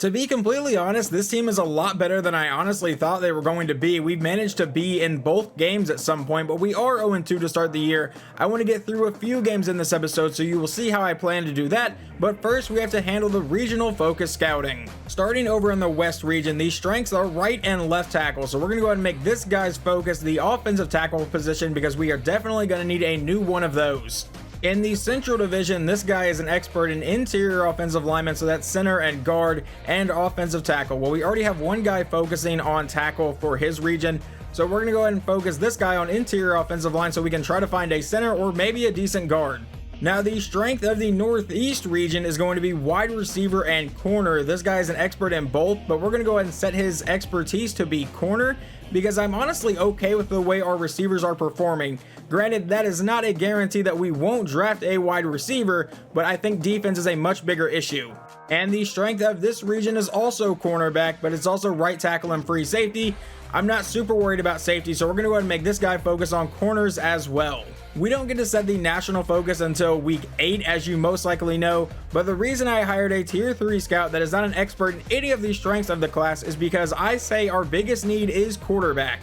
To be completely honest, this team is a lot better than I honestly thought they were going to be. We've managed to be in both games at some point, but we are 0-2 to start the year. I want to get through a few games in this episode, so you will see how I plan to do that. But first, we have to handle the regional focus scouting. Starting over in the West region, the strengths are right and left tackle. So we're going to go ahead and make this guy's focus the offensive tackle position because we are definitely going to need a new one of those. In the Central Division, this guy is an expert in interior offensive linemen, so that's center and guard and offensive tackle. Well, we already have one guy focusing on tackle for his region, so we're going to go ahead and focus this guy on interior offensive line so we can try to find a center or maybe a decent guard. Now, the strength of the Northeast region is going to be wide receiver and corner. This guy is an expert in both, but we're going to go ahead and set his expertise to be corner because I'm honestly okay with the way our receivers are performing. Granted, that is not a guarantee that we won't draft a wide receiver, but I think defense is a much bigger issue. And the strength of this region is also cornerback, but it's also right tackle and free safety. I'm not super worried about safety, so we're going to go ahead and make this guy focus on corners as well. We don't get to set the national focus until week 8, as you most likely know, but the reason I hired a tier 3 scout that is not an expert in any of the strengths of the class is because I say our biggest need is quarterback.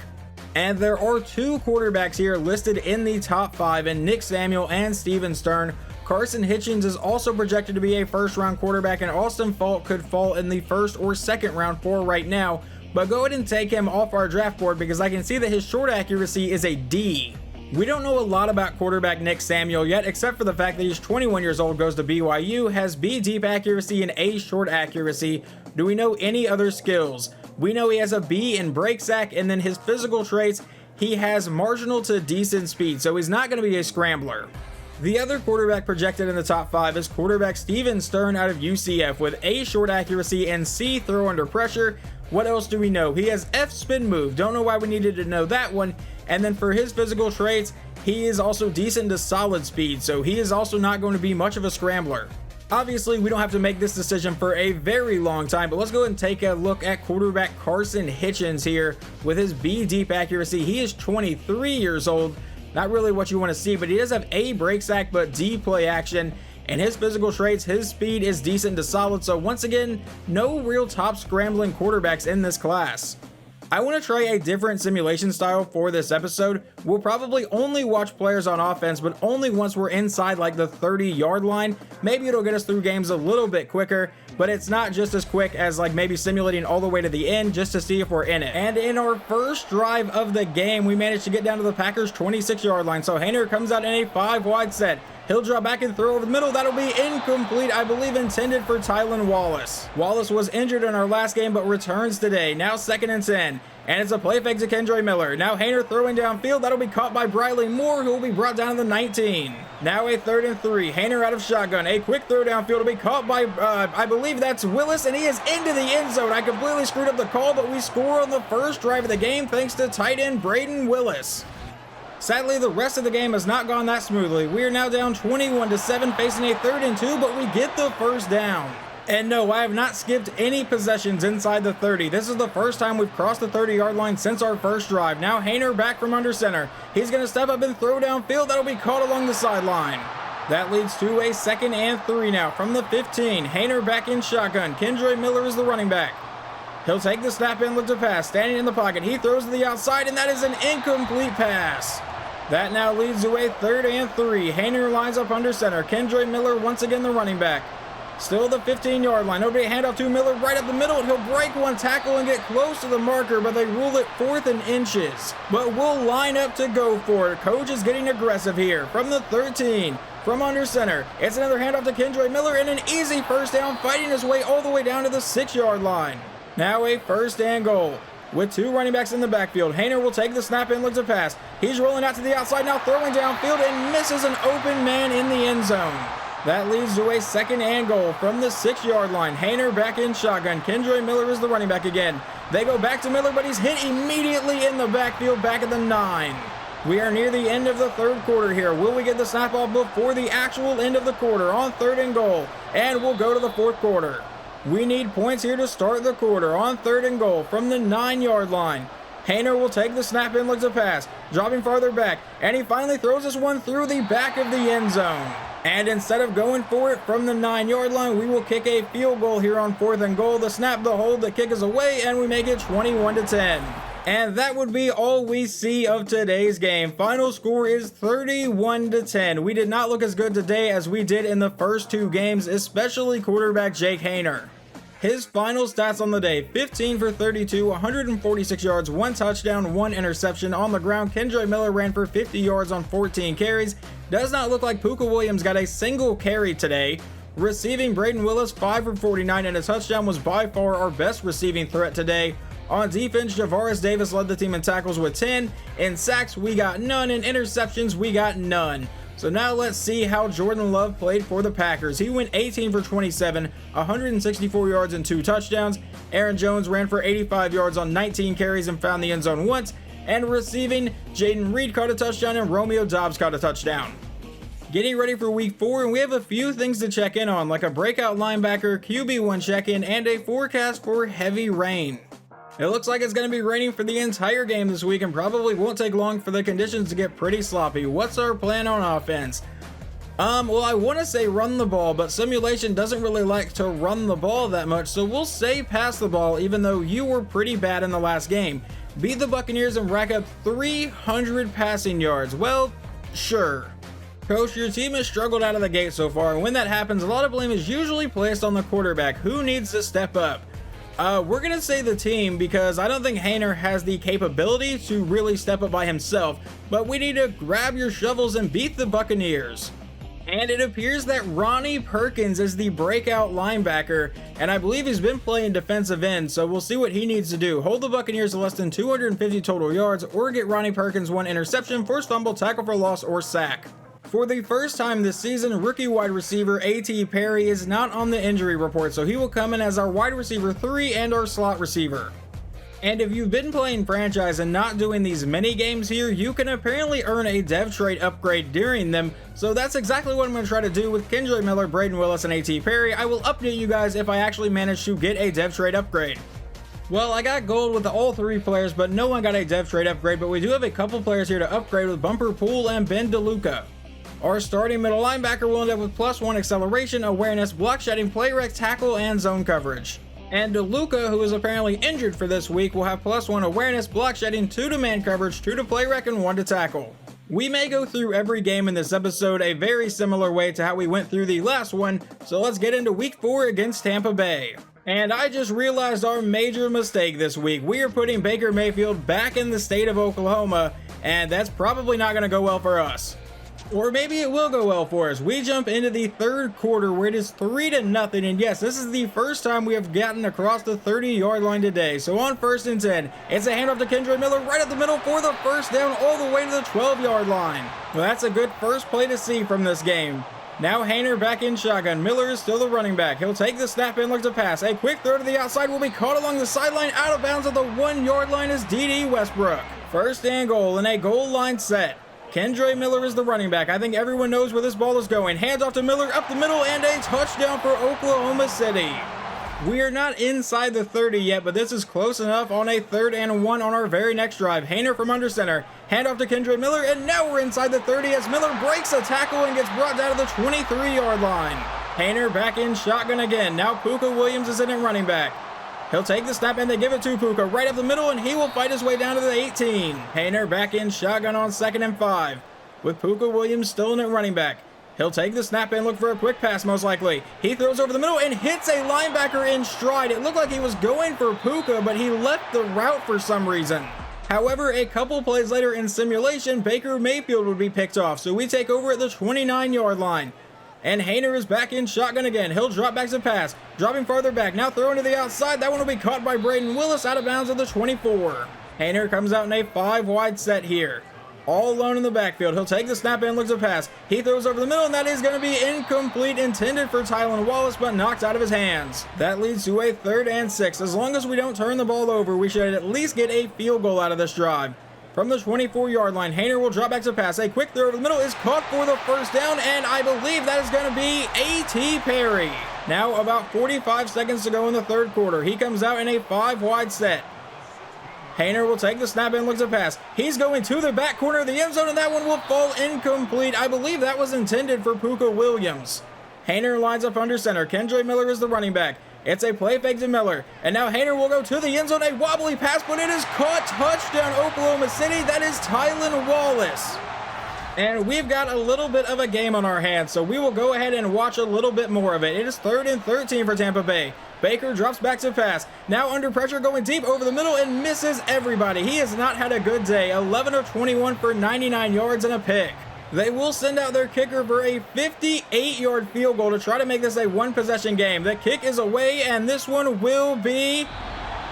And there are 2 quarterbacks here listed in the top 5 in Nick Samuel and Steven Stern. Carson Hitchens is also projected to be a first-round quarterback, and Austin Falk could fall in the first or second round for right now. But go ahead and take him off our draft board because I can see that his short accuracy is a D. We don't know a lot about quarterback Nick Samuel yet, except for the fact that he's 21 years old, goes to BYU, has B deep accuracy and A short accuracy. Do we know any other skills? We know he has a B in break sack, and then his physical traits, he has marginal to decent speed, so he's not going to be a scrambler. The other quarterback projected in the top 5 is quarterback Steven Stern out of UCF with A short accuracy and C throw under pressure. What else do we know? He has F spin move. Don't know why we needed to know that one. And then for his physical traits, he is also decent to solid speed, so he is also not going to be much of a scrambler. Obviously, we don't have to make this decision for a very long time, but let's go ahead and take a look at quarterback Carson Hitchens here with his B deep accuracy. He is 23 years old. Not really what you want to see, but he does have A break sack, but D play action. And his physical traits, his speed is decent to solid. So once again, no real top scrambling quarterbacks in this class. I want to try a different simulation style for this episode. We'll probably only watch players on offense, but only once we're inside like the 30-yard line. Maybe it'll get us through games a little bit quicker, but it's not just as quick as like maybe simulating all the way to the end just to see if we're in it. And in our first drive of the game, we managed to get down to the Packers' 26-yard line. So Haener comes out in a 5-wide set. He'll drop back and throw over the middle. That'll be incomplete, I believe intended for Tylan Wallace. Wallace was injured in our last game, but returns today. Now 2nd and 10. And it's a play fake to Kendra Miller. Now Haener throwing downfield. That'll be caught by Briley Moore, who will be brought down to the 19. Now a 3rd and 3. Haener out of shotgun. A quick throw downfield will be caught by, I believe that's Willis, and he is into the end zone. I completely screwed up the call, but we score on the first drive of the game thanks to tight end Braden Willis. Sadly, the rest of the game has not gone that smoothly. We are now down 21-7, facing a 3rd and 2, but we get the first down. And no, I have not skipped any possessions inside the 30. This is the first time we've crossed the 30-yard line since our first drive. Now Haener back from under center. He's going to step up and throw downfield. That'll be caught along the sideline. That leads to a 2nd and 3 now from the 15. Haener back in shotgun. Kendra Miller is the running back. He'll take the snap and look to pass. Standing in the pocket, he throws to the outside, and that is an incomplete pass. That now leads to a 3rd and 3. Haener lines up under center. Kendra Miller once again the running back. Still the 15-yard line. Nobody handoff to Miller right up the middle. And he'll break one tackle and get close to the marker, but they rule it 4th and inches. But we'll line up to go for it. Coach is getting aggressive here from the 13. From under center, it's another handoff to Kendra Miller and an easy first down, fighting his way all the way down to the 6-yard line. Now a 1st and goal. With 2 running backs in the backfield, Haener will take the snap and look to pass. He's rolling out to the outside now, throwing downfield and misses an open man in the end zone. That leads to a 2nd and goal from the 6-yard line. Haener back in shotgun. Kendra Miller is the running back again. They go back to Miller, but he's hit immediately in the backfield back at the 9. We are near the end of the 3rd quarter here. Will we get the snap off before the actual end of the quarter on 3rd and goal? And we'll go to the 4th quarter. We need points here to start the quarter on 3rd and goal from the 9-yard line. Haener will take the snap and look to pass, dropping farther back, and he finally throws this one through the back of the end zone. And instead of going for it from the 9-yard line, we will kick a field goal here on 4th and goal. The snap, the hold, the kick is away, and we make it 21-10. And that would be all we see of today's game. Final score is 31-10. We did not look as good today as we did in the first 2 games, especially quarterback Jake Haener. His final stats on the day: 15 for 32, 146 yards, 1 touchdown, 1 interception. On the ground, Kendre Miller ran for 50 yards on 14 carries. Does not look like Puka Williams got a single carry today. Receiving, Braden Willis 5 for 49, and a touchdown was by far our best receiving threat today. On defense, Javaris Davis led the team in tackles with 10. In sacks, we got none. In interceptions, we got none. So now let's see how Jordan Love played for the Packers. He went 18 for 27, 164 yards and 2 touchdowns. Aaron Jones ran for 85 yards on 19 carries and found the end zone once. And receiving, Jaden Reed caught a touchdown and Romeo Doubs caught a touchdown. Getting ready for week 4, and we have a few things to check in on, like a breakout linebacker, QB1 check-in, and a forecast for heavy rain. It looks like it's going to be raining for the entire game this week and probably won't take long for the conditions to get pretty sloppy. What's our plan on offense? Well, I want to say run the ball, but simulation doesn't really like to run the ball that much, so we'll say pass the ball, even though you were pretty bad in the last game. Beat the Buccaneers and rack up 300 passing yards. Well, sure. Coach, your team has struggled out of the gate so far, and when that happens, a lot of blame is usually placed on the quarterback. Who needs to step up? We're going to say the team, because I don't think Haener has the capability to really step up by himself, but we need to grab your shovels and beat the Buccaneers. And it appears that Ronnie Perkins is the breakout linebacker, and I believe he's been playing defensive end, so we'll see what he needs to do. Hold the Buccaneers to less than 250 total yards, or get Ronnie Perkins 1 interception, force fumble, tackle for loss, or sack. For the first time this season, rookie wide receiver A.T. Perry is not on the injury report, so he will come in as our wide receiver 3 and our slot receiver. And if you've been playing franchise and not doing these mini games here, you can apparently earn a dev trait upgrade during them, so that's exactly what I'm going to try to do with Kendre Miller, Braden Willis, and A.T. Perry. I will update you guys if I actually manage to get a dev trait upgrade. Well, I got gold with all 3 players, but no one got a dev trait upgrade, but we do have a couple players here to upgrade with Bumper Pool and Ben DeLuca. Our starting middle linebacker will end up with +1 acceleration, awareness, block shedding, play rec, tackle, and zone coverage. And DeLuca, who is apparently injured for this week, will have +1 awareness, block shedding, 2 to man coverage, 2 to play rec, and 1 to tackle. We may go through every game in this episode a very similar way to how we went through the last one, so let's get into week 4 against Tampa Bay. And I just realized our major mistake this week. We are putting Baker Mayfield back in the state of Oklahoma, and that's probably not going to go well for us. Or maybe it will go well for us. We jump into the 3rd quarter where it is 3-0, and yes, this is the first time we have gotten across the 30-yard line today. So on 1st and 10, it's a handoff to Kendre Miller right up the middle for the first down all the way to the 12-yard line. Well, that's a good first play to see from this game. Now Haener back in shotgun. Miller is still the running back. He'll take the snap and look to pass. A quick throw to the outside will be caught along the sideline. Out of bounds at the 1-yard line is D.D. Westbrook. 1st and goal, and a goal line set. Kendre Miller is the running back. I think everyone knows where this ball is going. Hands off to Miller, up the middle, and a touchdown for Oklahoma City. We are not inside the 30 yet, but this is close enough on a 3rd and 1 on our very next drive. Haener from under center. Hand off to Kendre Miller, and now we're inside the 30 as Miller breaks a tackle and gets brought down to the 23-yard line. Haener back in shotgun again. Now Puka Williams is in at running back. He'll take the snap and they give it to Puka right up the middle, and he will fight his way down to the 18. Haener back in shotgun on 2nd and 5 with Puka Williams still in at running back. He'll take the snap and look for a quick pass most likely. He throws over the middle and hits a linebacker in stride. It looked like he was going for Puka, but he left the route for some reason. However, a couple plays later in simulation, Baker Mayfield would be picked off, so we take over at the 29-yard line. And Haener is back in shotgun again. He'll drop back to pass. Dropping farther back. Now throwing to the outside. That one will be caught by Braden Willis out of bounds at the 24. Haener comes out in a 5-wide set here. All alone in the backfield. He'll take the snap and look to pass. He throws over the middle, and that is going to be incomplete, intended for Tylan Wallace, but knocked out of his hands. That leads to a 3rd and 6. As long as we don't turn the ball over, we should at least get a field goal out of this drive. From the 24-yard line, Haener will drop back to pass. A quick throw over the middle is caught for the first down, and I believe that is going to be A.T. Perry. Now about 45 seconds to go in the 3rd quarter. He comes out in a 5-wide set. Hayner will take the snap and looks to pass. He's going to the back corner of the end zone, and that one will fall incomplete. I believe that was intended for Puka Williams. Hayner lines up under center. Kendra Miller is the running back. It's a play fake to Miller, and now Hayner will go to the end zone. A wobbly pass, but it is caught. Touchdown, Oklahoma City. That is Tylan Wallace. And we've got a little bit of a game on our hands, so we will go ahead and watch a little bit more of it. It is 3rd and 13 for Tampa Bay. Baker drops back to pass. Now under pressure, going deep over the middle and misses everybody. He has not had a good day. 11 of 21 for 99 yards and a pick. They will send out their kicker for a 58-yard field goal to try to make this a one-possession game. The kick is away, and this one will be,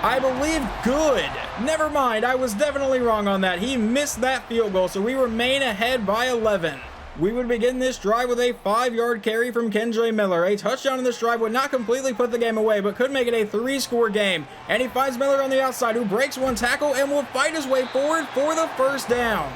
I believe, good. Never mind, I was definitely wrong on that. He missed that field goal, so we remain ahead by 11. We would begin this drive with a 5-yard carry from Kendra Miller. A touchdown in this drive would not completely put the game away, but could make it a 3-score game. And he finds Miller on the outside, who breaks one tackle and will fight his way forward for the first down.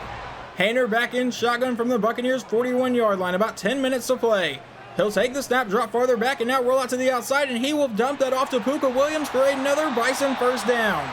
Hayner back in shotgun from the Buccaneers' 41-yard line. About 10 minutes to play. He'll take the snap, drop farther back, and now roll out to the outside, and he will dump that off to Puka Williams for another Bison first down.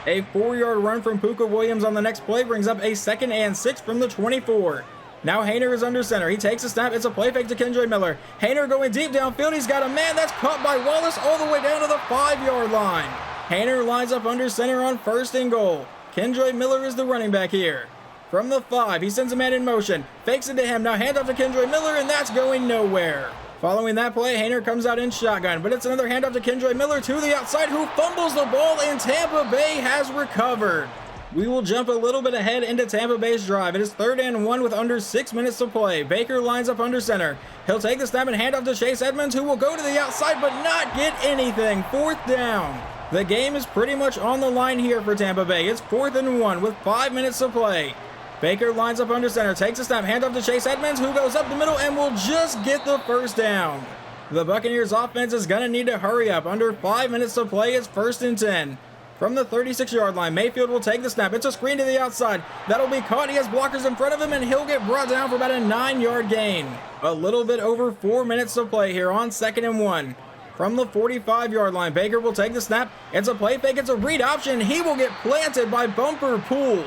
A 4-yard run from Puka Williams on the next play brings up a 2nd and 6 from the 24. Now Hayner is under center. He takes a snap. It's a play fake to Kendra Miller. Hayner going deep downfield. He's got a man that's caught by Wallace all the way down to the 5-yard line. Hayner lines up under center on 1st and goal. Kendra Miller is the running back here. From the 5, he sends a man in motion, fakes it to him, now handoff to Kendra Miller, and that's going nowhere. Following that play, Hayner comes out in shotgun, but it's another handoff to Kendra Miller to the outside, who fumbles the ball, and Tampa Bay has recovered. We will jump a little bit ahead into Tampa Bay's drive. It is 3rd and 1 with under 6 minutes to play. Baker lines up under center. He'll take the snap and hand off to Chase Edmonds, who will go to the outside but not get anything. 4th down. The game is pretty much on the line here for Tampa Bay. It's 4th and 1 with 5 minutes to play. Baker lines up under center, takes a snap, hand off to Chase Edmonds, who goes up the middle and will just get the first down. The Buccaneers offense is going to need to hurry up. Under 5 minutes to play, it's 1st and 10. From the 36-yard line, Mayfield will take the snap. It's a screen to the outside. That'll be caught. He has blockers in front of him, and he'll get brought down for about a 9-yard gain. A little bit over 4 minutes to play here on 2nd and 1. From the 45-yard line, Baker will take the snap. It's a play fake. It's a read option. He will get planted by Bumper Pool.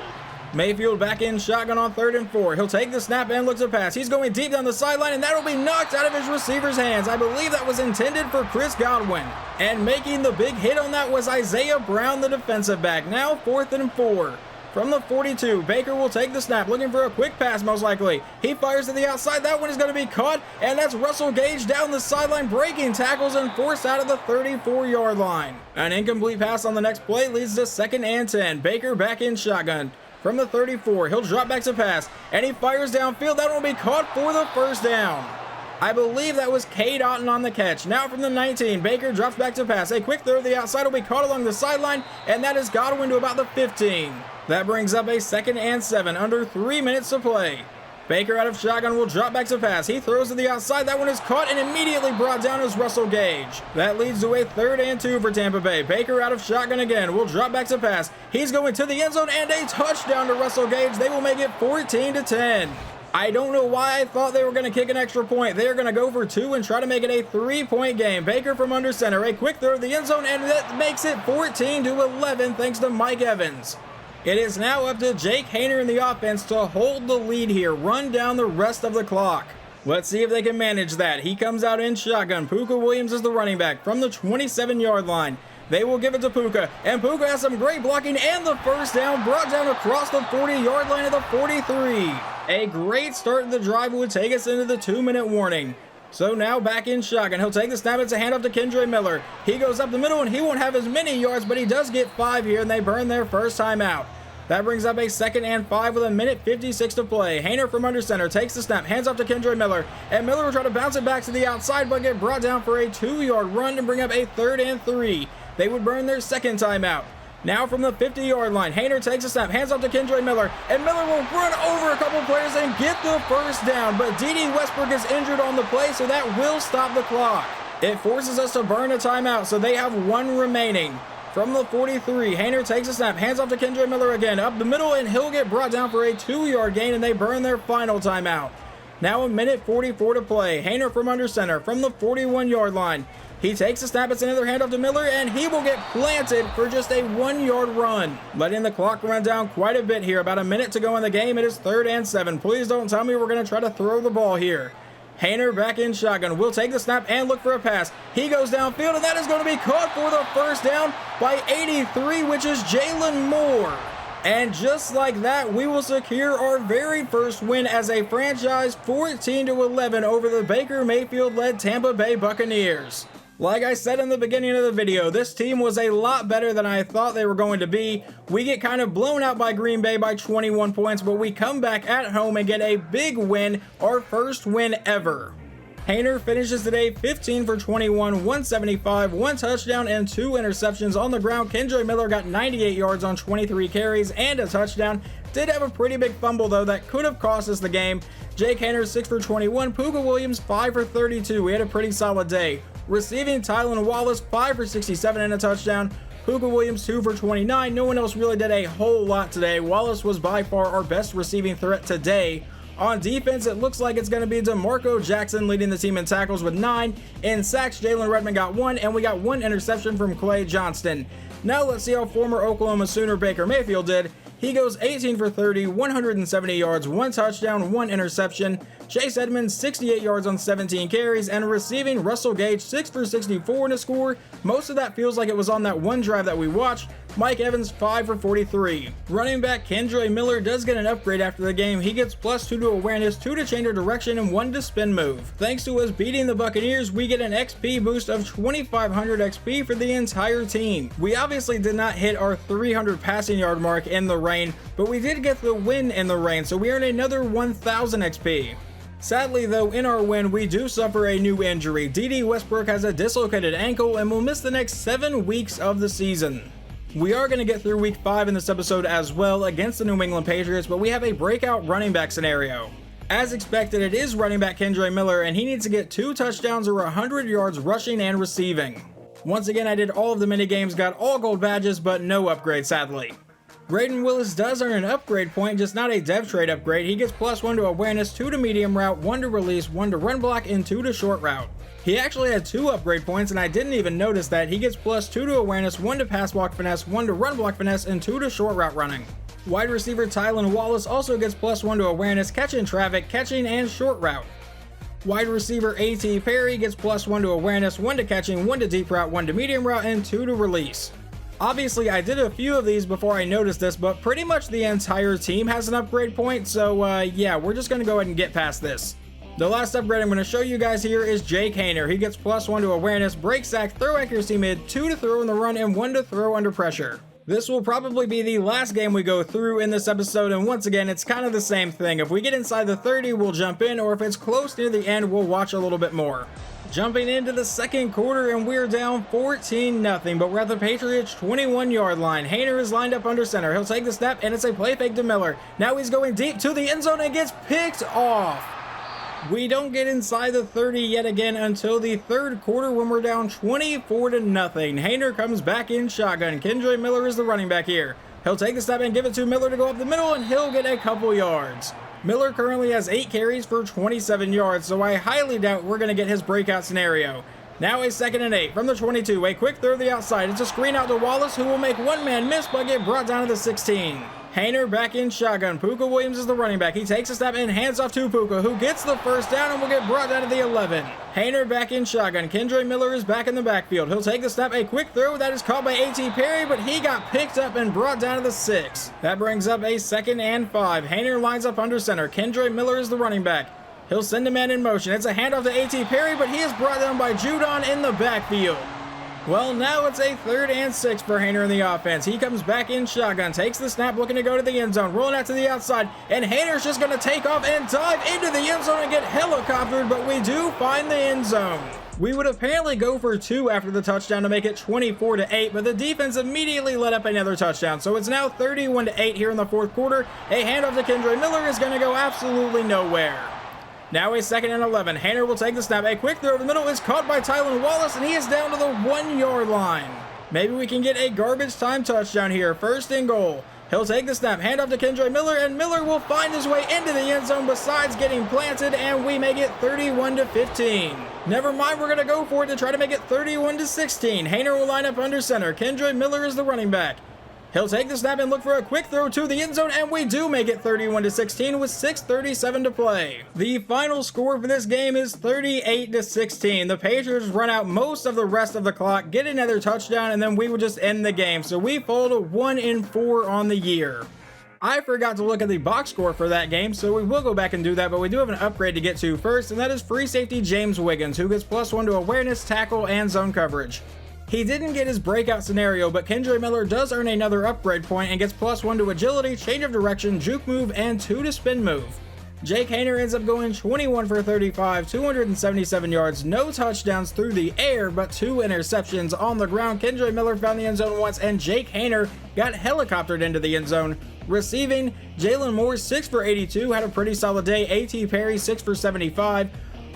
Mayfield back in shotgun on 3rd and 4. He'll take the snap and look to pass. He's going deep down the sideline, and that'll be knocked out of his receiver's hands. I believe that was intended for Chris Godwin. And making the big hit on that was Isaiah Brown, the defensive back. Now 4th and 4. From the 42, Baker will take the snap, looking for a quick pass most likely. He fires to the outside. That one is going to be caught, and that's Russell Gage down the sideline, breaking tackles and forced out of the 34-yard line. An incomplete pass on the next play leads to 2nd and 10. Baker back in shotgun. From the 34, he'll drop back to pass, and he fires downfield. That will be caught for the first down. I believe that was Cade Otton on the catch. Now from the 19, Baker drops back to pass. A quick throw to the outside will be caught along the sideline, and that is Godwin to about the 15. That brings up a 2nd and 7, under 3 minutes to play. Baker out of shotgun will drop back to pass. He throws to the outside. That one is caught and immediately brought down as Russell Gage. That leads to a 3rd and 2 for Tampa Bay. Baker out of shotgun again will drop back to pass. He's going to the end zone and a touchdown to Russell Gage. They will make it 14-10. I don't know why I thought they were going to kick an extra point. They are going to go for 2 and try to make it a 3-point game. Baker from under center. A quick throw to the end zone, and that makes it 14-11 thanks to Mike Evans. It is now up to Jake Hayner in the offense to hold the lead here, run down the rest of the clock. Let's see if they can manage that. He comes out in shotgun. Puka Williams is the running back from the 27-yard line. They will give it to Puka, and Puka has some great blocking and the first down, brought down across the 40-yard line of the 43. A great start to the drive would take us into the 2-minute warning. So now back in shotgun. He'll take the snap. It's a handoff to Kendra Miller. He goes up the middle, and he won't have as many yards, but he does get 5 here, and they burn their first time out. That brings up a 2nd and 5 with a minute 56 to play. Hayner from under center takes the snap, hands off to Kendra Miller, and Miller will try to bounce it back to the outside, but get brought down for a 2-yard run and bring up a 3rd and 3. They would burn their second timeout. Now from the 50-yard line, Hayner takes a snap, hands off to Kendra Miller, and Miller will run over a couple players and get the first down, but D.D. Westbrook is injured on the play, so that will stop the clock. It forces us to burn a timeout, so they have 1 remaining. From the 43, Hayner takes a snap, hands off to Kendra Miller again, up the middle, and he'll get brought down for a 2-yard gain, and they burn their final timeout. Now a minute 44 to play. Hayner from under center, from the 41-yard line. He takes a snap, it's another handoff to Miller, and he will get planted for just a 1-yard run. Letting the clock run down quite a bit here. About a minute to go in the game. It is 3rd and 7. Please don't tell me we're going to try to throw the ball here. Haener back in shotgun. Will take the snap and look for a pass. He goes downfield, and that is going to be caught for the first down by 83, which is Jalen Moore. And just like that, we will secure our very first win as a franchise, 14-11 over the Baker Mayfield-led Tampa Bay Buccaneers. Like I said in the beginning of the video, this team was a lot better than I thought they were going to be. We get kind of blown out by Green Bay by 21 points, but we come back at home and get a big win, our first win ever. Haener finishes today 15 for 21, 175, 1 touchdown, and 2 interceptions on the ground. Kendre Miller got 98 yards on 23 carries and a touchdown. Did have a pretty big fumble, though, that could have cost us the game. Jake Haener 6 for 21, Puka Williams 5 for 32. We had a pretty solid day. Receiving, Tylan Wallace 5 for 67 and a touchdown. Puka Williams 2 for 29. No one else really did a whole lot today. Wallace was by far our best receiving threat today. On defense, it looks like it's going to be DeMarco Jackson leading the team in tackles with 9. In sacks, Jalen Redmond got 1, and we got 1 interception from Clay Johnston. Now let's see how former Oklahoma Sooner Baker Mayfield did. He goes 18 for 30, 170 yards, 1 touchdown, 1 interception. Chase Edmonds 68 yards on 17 carries, and receiving, Russell Gage 6 for 64 in a score. Most of that feels like it was on that one drive that we watched. Mike Evans 5 for 43. Running back Kendre Miller does get an upgrade after the game. He gets +2 to awareness, 2 to change of direction, and 1 to spin move. Thanks to us beating the Buccaneers, we get an XP boost of 2,500 XP for the entire team. We obviously did not hit our 300 passing yard mark in the rain, but we did get the win in the rain, so we earned another 1,000 XP. Sadly though, in our win, we do suffer a new injury. D.D. Westbrook has a dislocated ankle and will miss the next 7 weeks of the season. We are going to get through week 5 in this episode as well against the New England Patriots, but we have a breakout running back scenario. As expected, it is running back Kendre Miller, and he needs to get 2 touchdowns or 100 yards rushing and receiving. Once again, I did all of the mini games, got all gold badges, but no upgrade sadly. Braden Willis does earn an upgrade point, just not a dev trade upgrade. He gets +1 to awareness, 2 to medium route, 1 to release, 1 to run block, and 2 to short route. He actually had 2 upgrade points, and I didn't even notice that. He gets +2 to awareness, 1 to pass block finesse, 1 to run block finesse, and 2 to short route running. Wide receiver Tylan Wallace also gets +1 to awareness, catching traffic, catching, and short route. Wide receiver A.T. Perry gets +1 to awareness, 1 to catching, 1 to deep route, 1 to medium route, and 2 to release. Obviously, I did a few of these before I noticed this, but pretty much the entire team has an upgrade point, so yeah, we're just going to go ahead and get past this. The last upgrade I'm going to show you guys here is Jake Haener. He gets +1 to awareness, break sack, throw accuracy mid, 2 to throw in the run, and 1 to throw under pressure. This will probably be the last game we go through in this episode, and once again, it's kind of the same thing. If we get inside the 30, we'll jump in, or if it's close near the end, we'll watch a little bit more. Jumping into the second quarter, and we're down 14-0, but we're at the Patriots' 21-yard line. Haener is lined up under center. He'll take the snap, and it's a play fake to Miller. Now he's going deep to the end zone and gets picked off. We don't get inside the 30 yet again until the third quarter when we're down 24-0. Haener comes back in shotgun. Kendre Miller is the running back here. He'll take the snap and give it to Miller to go up the middle, and he'll get a couple yards. Miller currently has 8 carries for 27 yards, so I highly doubt we're going to get his breakout scenario. Now a 2nd and 8 from the 22, a quick throw to the outside. It's a screen out to Wallace, who will make one man miss but get brought down to the 16. Haener back in shotgun. Puka Williams is the running back. He takes a step and hands off to Puka, who gets the first down and will get brought down to the 11. Haener back in shotgun. Kendre Miller is back in the backfield. He'll take the snap, a quick throw that is caught by A.T. Perry, but he got picked up and brought down to the 6. That brings up a 2nd and 5. Haener lines up under center. Kendre Miller is the running back. He'll send a man in motion. It's a handoff to A.T. Perry, but he is brought down by Judon in the backfield. Well, now it's a 3rd and 6 for Haener in the offense. He comes back in shotgun, takes the snap, looking to go to the end zone, rolling out to the outside, and Haener's just going to take off and dive into the end zone and get helicoptered, but we do find the end zone. We would apparently go for 2 after the touchdown to make it 24-8, but the defense immediately let up another touchdown, so it's now 31-8 here in the fourth quarter. A handoff to Kendre Miller is going to go absolutely nowhere. Now a 2nd and 11. Haener will take the snap. A quick throw over the middle is caught by Tylan Wallace, and he is down to the 1-yard line. Maybe we can get a garbage time touchdown here. 1st and goal. He'll take the snap, hand off to Kendre Miller, and Miller will find his way into the end zone besides getting planted, and we make it 31-15. Never mind, we're going to go for it to try to make it 31-16. Haener will line up under center. Kendre Miller is the running back. He'll take the snap and look for a quick throw to the end zone, and we do make it 31-16 with 6:37 to play. The final score for this game is 38-16. The Patriots run out most of the rest of the clock, get another touchdown, and then we would just end the game. So we fall to 1-4 on the year. I forgot to look at the box score for that game, so we will go back and do that, but we do have an upgrade to get to first, and that is free safety James Wiggins, who gets +1 to awareness, tackle, and zone coverage. He didn't get his breakout scenario, but Kendre Miller does earn another upgrade point and gets +1 to agility, change of direction, juke move, and 2 to spin move. Jake Haener ends up going 21 for 35, 277 yards, no touchdowns through the air, but 2 interceptions on the ground. Kendre Miller found the end zone once, and Jake Haener got helicoptered into the end zone. Receiving, Jalen Moore 6 for 82, had a pretty solid day. A.T. Perry 6 for 75.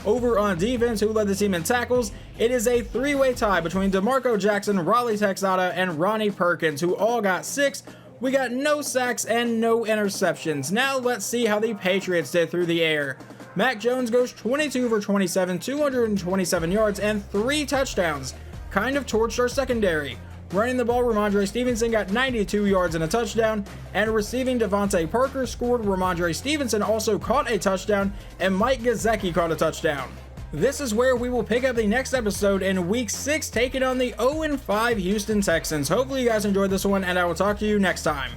Over on defense, who led the team in tackles, it is a 3-way tie between DeMarco Jackson, Raleigh Texada, and Ronnie Perkins, who all got 6. We got no sacks and no interceptions. Now let's see how the Patriots did through the air. Mac Jones goes 22 for 27, 227 yards, and 3 touchdowns. Kind of torched our secondary. Running the ball, Ramondre Stevenson got 92 yards and a touchdown, and receiving Devontae Parker scored. Ramondre Stevenson also caught a touchdown, and Mike Gesicki caught a touchdown. This is where we will pick up the next episode in Week 6, taking on the 0-5 Houston Texans. Hopefully you guys enjoyed this one, and I will talk to you next time.